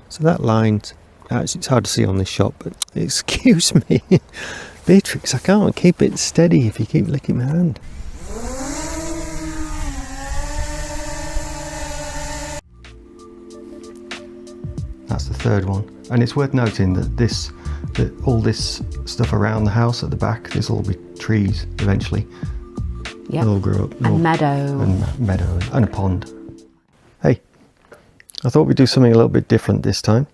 So that line, actually it's hard to see on this shot, but excuse me, Beatrix, I can't keep it steady if you keep licking my hand. That's the third one, and it's worth noting that all this stuff around the house at the back, this will all be trees eventually. Yeah. They'll all grow up. And meadow. And meadow and a pond. Hey, I thought we'd do something a little bit different this time.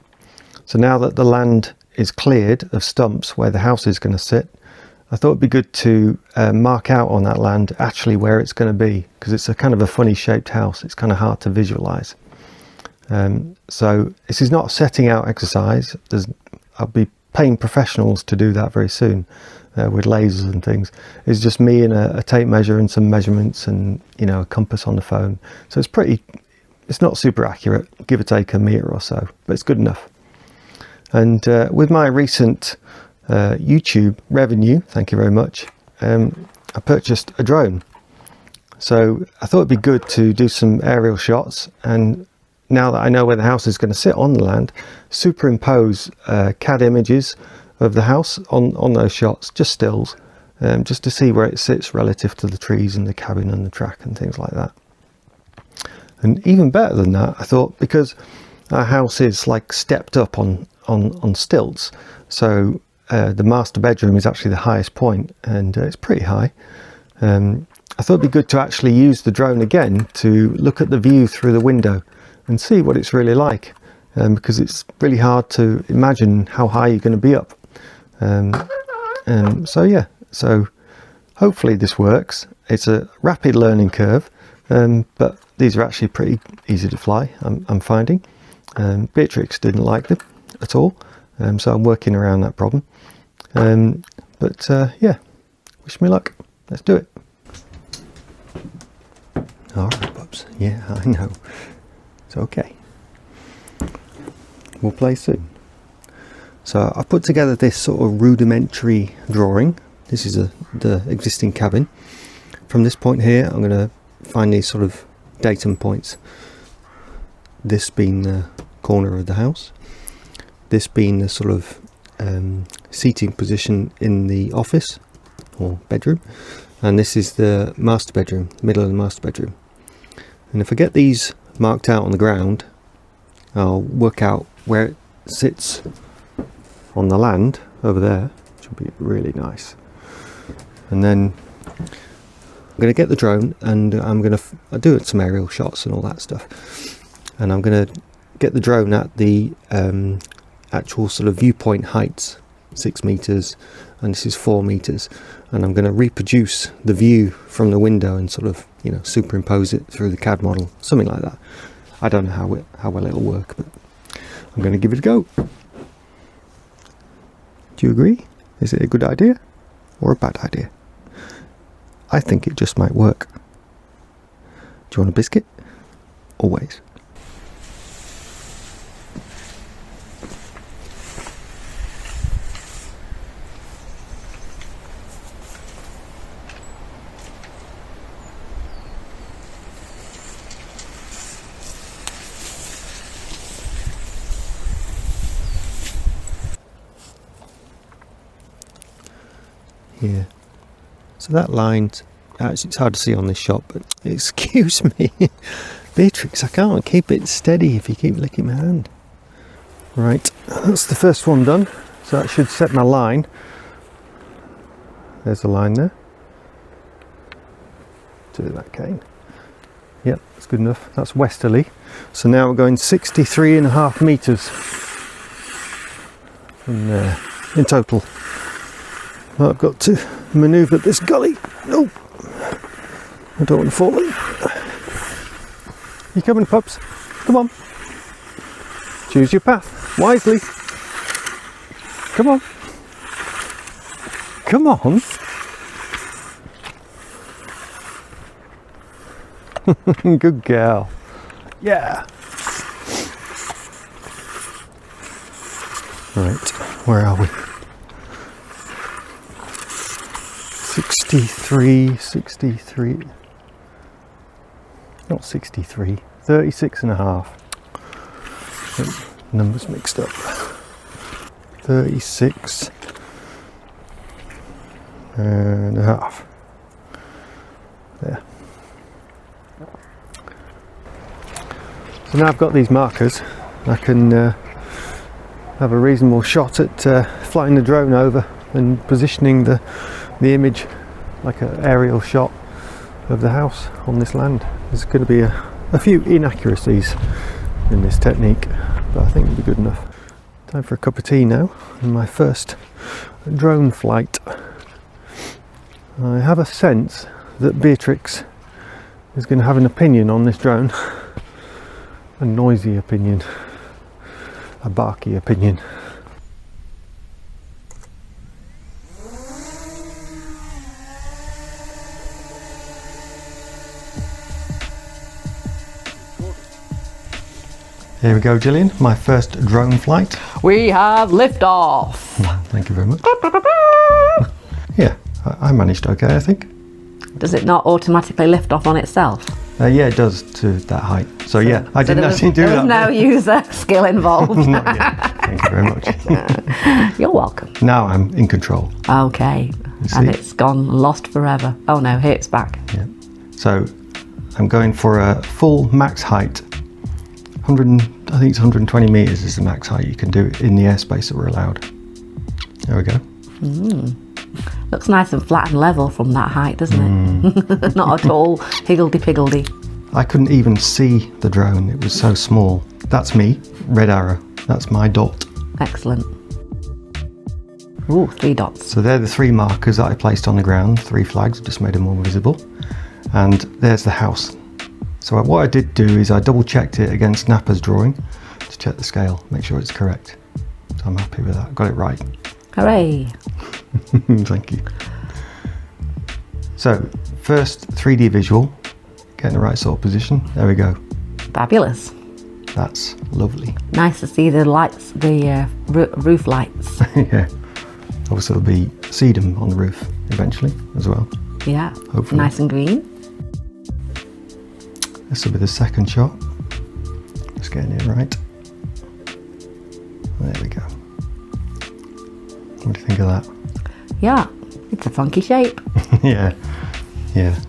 So now that the land is cleared of stumps where the house is going to sit, I thought it'd be good to mark out on that land actually where it's going to be, because it's a kind of a funny shaped house. It's kind of hard to visualize. So this is not a setting out exercise. I'll be paying professionals to do that very soon with lasers and things. It's just me and a tape measure and some measurements and, you know, a compass on the phone. So it's not super accurate, give or take a metre or so, but it's good enough. And with my recent YouTube revenue, thank you very much, I purchased a drone. So I thought it'd be good to do some aerial shots, and now that I know where the house is going to sit on the land, superimpose CAD images of the house on those shots, just stills, just to see where it sits relative to the trees and the cabin and the track and things like that. And even better than that, I thought, because our house is like stepped up on stilts, so the master bedroom is actually the highest point, and it's pretty high. I thought it'd be good to actually use the drone again to look at the view through the window and see what it's really like, because it's really hard to imagine how high you're going to be up. So yeah, so hopefully this works. It's a rapid learning curve, but these are actually pretty easy to fly, I'm finding. Beatrix didn't like them at all, so I'm working around that problem. But yeah, wish me luck. Let's do it. All right, Bubs. Yeah, I know. It's okay. We'll play soon. So I put together this sort of rudimentary drawing. This is the existing cabin. From this point here, I'm going to find these sort of datum points. This being the corner of the house. This being the sort of seating position in the office or bedroom. And this is the master bedroom, middle of the master bedroom. And if I get these marked out on the ground, I'll work out where it sits on the land over there, which will be really nice. And then I'm going to get the drone, and I'm going to do some aerial shots and all that stuff. And I'm going to get the drone at the actual sort of viewpoint heights, 6 meters, and this is 4 meters. And I'm going to reproduce the view from the window and sort of, you know, superimpose it through the CAD model, something like that. I don't know how well it'll work, but I'm going to give it a go. Do you agree? Is it a good idea or a bad idea? I think it just might work. Do you want a biscuit? Always. Yeah, so that line, actually it's hard to see on this shot, but excuse me, Beatrix, I can't keep it steady if you keep licking my hand. Right, that's the first one done, so that should set my line. There's the line there. To that cane. Yep, that's good enough. That's westerly. So now we're going 63.5 meters from there in total. Well, I've got to manoeuvre this gully. No, I don't want to fall in. You coming, pups? Come on. Choose your path wisely. Come on. Come on. Good girl. Yeah. Right, where are we? 63, not 63, 36 and a half. numbers mixed up. 36 and a half. There. So now I've got these markers, I can have a reasonable shot at flying the drone over and positioning the image like an aerial shot of the house on this land. There's going to be a few inaccuracies in this technique, but I think it'll be good enough. Time for a cup of tea now, and my first drone flight. I have a sense that Beatrix is going to have an opinion on this drone. A noisy opinion, a barky opinion. Here we go, Gillian, my first drone flight. We have liftoff. Thank you very much. Yeah, I managed okay, I think. Does it not automatically lift off on itself? Yeah, it does to that height. So yeah, I didn't actually do that. There was no user skill involved. Not yet. Thank you very much. You're welcome. Now I'm in control. Okay, and it's gone lost forever. Oh no, here it's back. Yeah. So I'm going for a full max height. I think it's 120 meters is the max height you can do in the airspace that we're allowed. There we go. Looks nice and flat and level from that height, doesn't it? Not at all higgledy-piggledy. I couldn't even see the drone, it was so small. That's me, red arrow. That's my dot. Excellent. Ooh, 3 dots. So they're the 3 markers that I placed on the ground, 3 flags, just made them more visible. And there's the house. So what I did do is I double checked it against Napper's drawing to check the scale, make sure it's correct. So I'm happy with that, got it right. Hooray. Thank you. So first 3D visual, getting the right sort of position. There we go. Fabulous. That's lovely. Nice to see the lights, the roof lights. Yeah. Obviously there'll be sedum on the roof eventually as well. Yeah. Hopefully. Nice and green. This will be the second shot. Just getting it right. There we go. What do you think of that? Yeah, it's a funky shape. Yeah,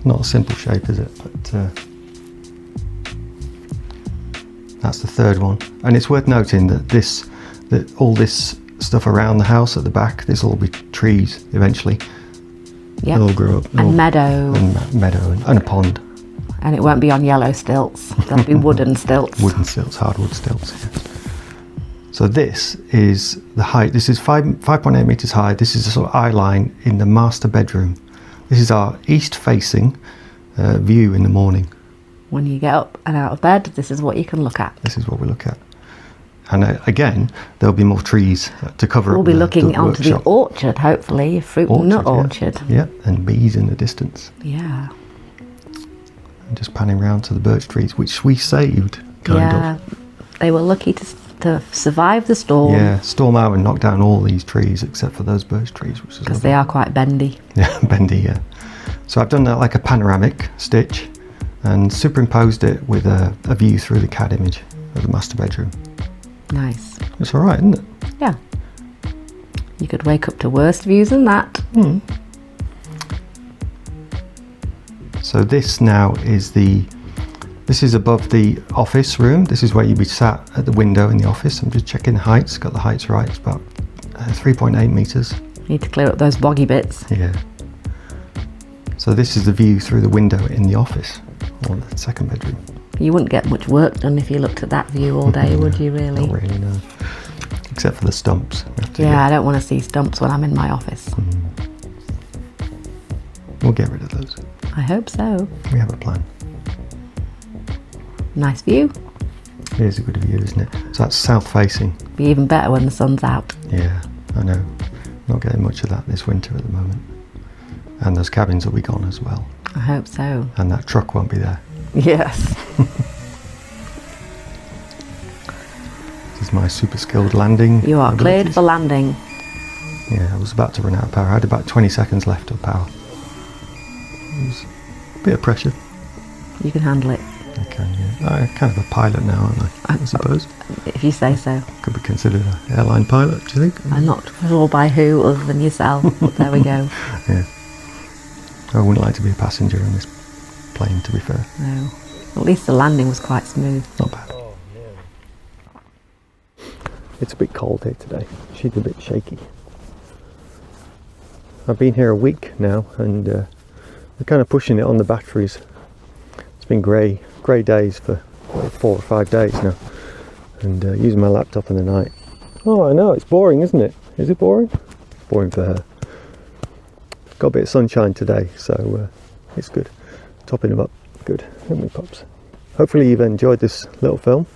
not a simple shape, is it? But that's the third one. And it's worth noting that all this stuff around the house at the back, this will all be trees eventually. Yeah. They'll all grow up. And meadow. And meadow and a pond. And it won't be on yellow stilts. There'll be wooden stilts. Wooden stilts, hardwood stilts. Yes. So this is the height. This is 5.8 meters high. This is a sort of eye line in the master bedroom. This is our east-facing view in the morning. When you get up and out of bed, this is what you can look at. This is what we look at. And again, there'll be more trees to cover We'll up be looking onto workshop. the orchard, hopefully, a fruit and nut orchard. Yeah, and bees in the distance. Yeah. And just panning round to the birch trees, which we saved, kind of. They were lucky to survive the storm. Yeah, storm out and knock down all these trees except for those birch trees, which is because they are quite bendy. Yeah, bendy, yeah. So I've done that like a panoramic stitch and superimposed it with a view through the CAD image of the master bedroom. Nice. It's all right, isn't it? Yeah. You could wake up to worse views than that. So this now is this is above the office room. This is where you'd be sat at the window in the office. I'm just checking the heights, got the heights right. It's about 3.8 meters. Need to clear up those boggy bits. Yeah. So this is the view through the window in the office, or the second bedroom. You wouldn't get much work done if you looked at that view all day, would you really? Not really, no. Except for the stumps. Yeah, I don't want to see stumps when I'm in my office. We'll get rid of those. I hope so. We have a plan. Nice view. It is a good view, isn't it? So that's south facing. Be even better when the sun's out. Yeah, I know. Not getting much of that this winter at the moment. And those cabins will be gone as well. I hope so. And that truck won't be there. Yes. This is my super skilled landing. You are cleared for landing. Yeah, I was about to run out of power. I had about 20 seconds left of power. It was a bit of pressure. You can handle it. I can, yeah. I'm kind of a pilot now, aren't I suppose. if you say so. Could be considered an airline pilot, do you think? I'm not sure by who other than yourself, but there we go. Yeah. I wouldn't like to be a passenger in this plane, to be fair. No. At least the landing was quite smooth. Not bad. It's a bit cold here today. She's a bit shaky. I've been here a week now, and we're kind of pushing it on the batteries. It's been grey days for 4 or 5 days now, and using my laptop in the night. Oh, I know, it's boring, isn't it? Is it boring? Boring for her. Got a bit of sunshine today, so it's good. Topping them up, good. Haven't we, pups? Hopefully you've enjoyed this little film.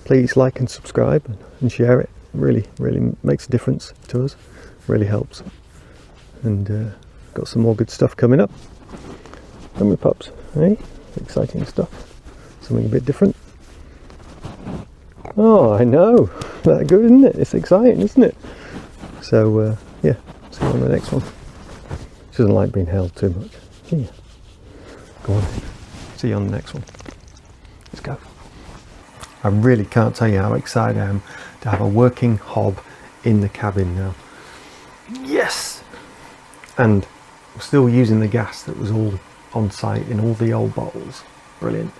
Please like and subscribe and share it. Really makes a difference to us. Really helps. And got some more good stuff coming up. Haven't we, pups? Hey, exciting stuff. Something a bit different. Oh, I know. That good, isn't it? It's exciting, isn't it? So yeah, see you on the next one. She doesn't like being held too much. Yeah. Go on. See you on the next one. Let's go. I really can't tell you how excited I am to have a working hob in the cabin now. Yes! And I'm still using the gas that was all on site in all the old bottles. Brilliant.